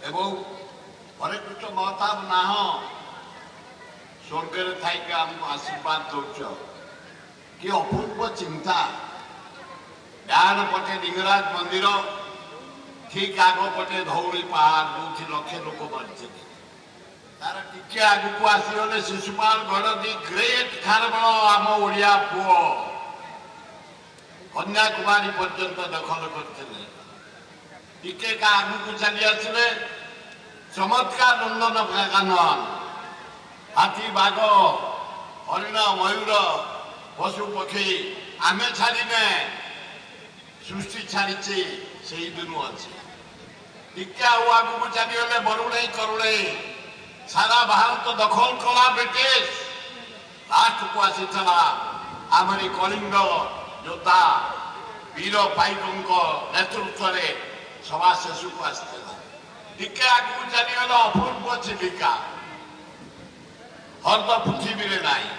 এবং হরে কৃষ্ণ মহতাব নাহ স্বর্গরে থাইকে আমাকে আশীর্বাদ দৌছ কি অপূর্ব চিন্তা। ডান পটে লিঙ্গরাজ মন্দির, ঠিক আগ পটে ধৌଳି পাহাড় ଯୋଉଠି ଲକ୍ଷେ ଲୋକ ମରିଛନ୍ତି। ତାର ଟିକେ ଆଗକୁ ଆସିଗଲେ ଶିଶୁପାଳ ଗଡ଼ ଦି ଗ୍ରେଟ୍ ଖାରବେଳ ଆମ ଓଡ଼ିଆ ପୁଅ କନ୍ୟାକୁମାରୀ ପର୍ଯ୍ୟନ୍ତ ଦଖଲ କରିଥିଲେ। ଟିକେ ଆଗକୁ ଚାଲି ଆସିଲେ ଚମତ୍କାର ନନ୍ଦନକାନନ, ହାତୀ ବାଘ ହରିଣ ମୟୂର ପଶୁ ପକ୍ଷୀ ଆମେ ଛାଡ଼ିନେ, ସୃଷ୍ଟି ଛାଡ଼ିଛି ସେଇ ଦିନୁ ଅଛି। ଟିକେ ଆଉ ଆଗକୁ ଚାଲିଗଲେ ବରୁଣେଇ କରୁଣେଇ ସାରା ଭାରତ ଦଖଲ କଲା ବ୍ରିଟିଶ। ଲାଷ୍ଟକୁ ଆସିଥିଲା ଆମରି କଳିଙ୍ଗ ଯୋଦ୍ଧା ବୀର ପାଇକଙ୍କ ନେତୃତ୍ୱରେ ସଭା ଶେଷକୁ ଆସିଥିଲା। ଟିକେ ଆଗକୁ ଚାଲିଗଲେ ଅପୂର୍ବ ଚିଲିକା, ହରଦ ପୃଥିବୀରେ ନାହିଁ।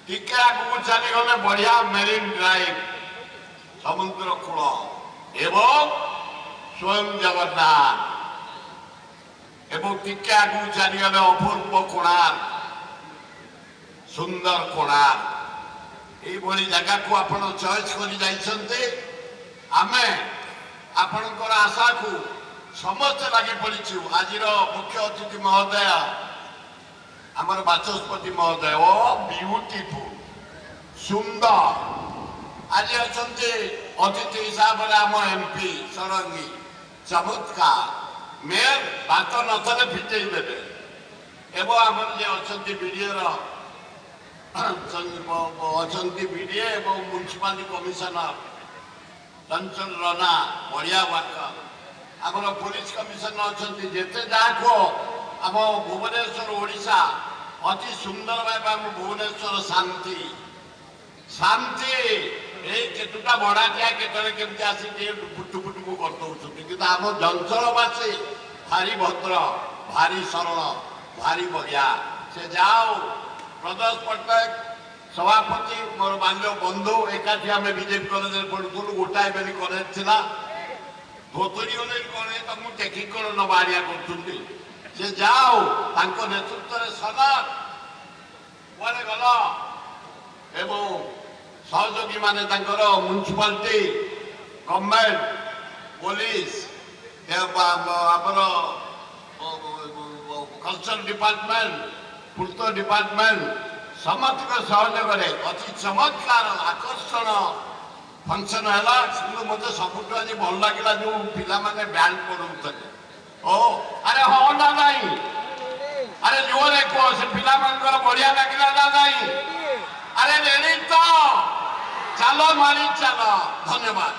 ଟିକେ ଆଗକୁ ଚାଲିଗଲେ ବଢିଆ ମେରିନ ଡ୍ରାଇଭ, ସମୁଦ୍ର କୂଳ ଏବଂ ସ୍ୱୟଂ ଜଗନ୍ନାଥ। এবং ଟିକେ ଆଗକୁ ଚାଲିଗଲେ ଅପୂର୍ବ କୋଣାର୍କ, ସୁନ୍ଦର କୋଣାର୍କ। এইଭଳି ଜାଗାକୁ ଆପଣ ଚଏସ୍ କରି ଯାଇଛନ୍ତି। ଆମେ ଆପଣଙ୍କର ଆଶାକୁ ସମସ୍ତେ ଲାଗି ପଡ଼ିଛୁ। ଆଜିର ମୁଖ୍ୟ ଅତିଥି ମହୋଦୟ ଆମର ବାଚସ୍ପତି ମହୋଦୟ, ଓ ବିୟୁଟିଫୁଲ, ସୁନ୍ଦର। ଆଜି ଅଛନ୍ତି ଅତିଥି ହିସାବରେ ଆମ ଏମ୍ପି ଷଡ଼ଙ୍ଗୀ, ଚମତ୍କାର। ମେୟର ଭାତ ନଥିଲେ ଫିଟେଇ ଦେବେ। ଏବଂ ଆମର ଯେ ଅଛନ୍ତି ବିଡିଏର ଅଛନ୍ତି ବିଡିଏ ଏବଂ ମ୍ୟୁନିସିପାଲିଟି କମିଶନର ଚଞ୍ଚଳ ରଣା, ବଢ଼ିଆ ୱାର୍କର। ଆମର ପୋଲିସ କମିଶନର ଅଛନ୍ତି। ଯେତେ ଯାହା କୁହ ଆମ ଭୁବନେଶ୍ୱର ଓଡ଼ିଶା ଅତି ସୁନ୍ଦର ଭାବେ ଆମ ଭୁବନେଶ୍ୱର ଶାନ୍ତି ଶାନ୍ତି। ଏଇ କେତୁଟା ଭଡ଼ାଟିଆ କେତେବେଳେ କେମିତି ଆସି ଟିକେ ଫୁଟୁ ଫୁଟୁକୁ କରିଦେଉଛନ୍ତି, କିନ୍ତୁ ଆମ ଅଞ୍ଚଳବାସୀ ଭାରି ଭଦ୍ର, ଭାରି ସରଳ, ଭାରି ବଢ଼ିଆ। ସେ ଯାଉ ପ୍ରଦେଶ ପଟ୍ଟନାୟକ ସଭାପତି ମୋର ବାଲ୍ୟ ବନ୍ଧୁ, ଏକାଠି ଆମେ ବିଜେପି କଲେଜରେ ପଢୁଥିଲୁ। ଗୋଟାଏ ବେଲି କଲେଜ ଥିଲା, ଧୋତରୀ କଲେଜ କଲେଜ ତ ମୁଁ ଟେକିଂ କଣ ନବାହାରିଆ କରୁଛନ୍ତି। ସେ ଯାଉ ତାଙ୍କ ନେତୃତ୍ୱରେ ସଦା କୁଆଡ଼େ ଗଲ ଏବଂ ସହଯୋଗୀ ମାନେ ତାଙ୍କର ମ୍ୟୁନିସିପାଲିଟି, ଗଭର୍ଣ୍ଣମେଣ୍ଟ, ପୋଲିସ, ଆମର କଲଚର ଡିପାର୍ଟମେଣ୍ଟ, ପୂର୍ତ୍ତ ଡିପାର୍ଟମେଣ୍ଟ ସମସ୍ତଙ୍କ ସହଯୋଗରେ ଅତି ଚମତ୍କାର ଆକର୍ଷଣ ଫଙ୍କସନ ହେଲା। କିନ୍ତୁ ମୋତେ ସବୁଠୁ ଆଜି ଭଲ ଲାଗିଲା ଯୋଉ ପିଲାମାନେ ବ୍ୟାଣ୍ଡ ପଢ଼ଉଥିଲେ। ଓ ଆରେ ହଁ ନା ନାହିଁ? ଆରେ ଜୋରେ କୁହ, ସେ ପିଲାମାନଙ୍କର ବଢିଆ ଲାଗିଲା ନା ନାହିଁ? ଆରେ ରେଡି ତ? ଚାଲ ମାରି ଚାଲ। ଧନ୍ୟବାଦ।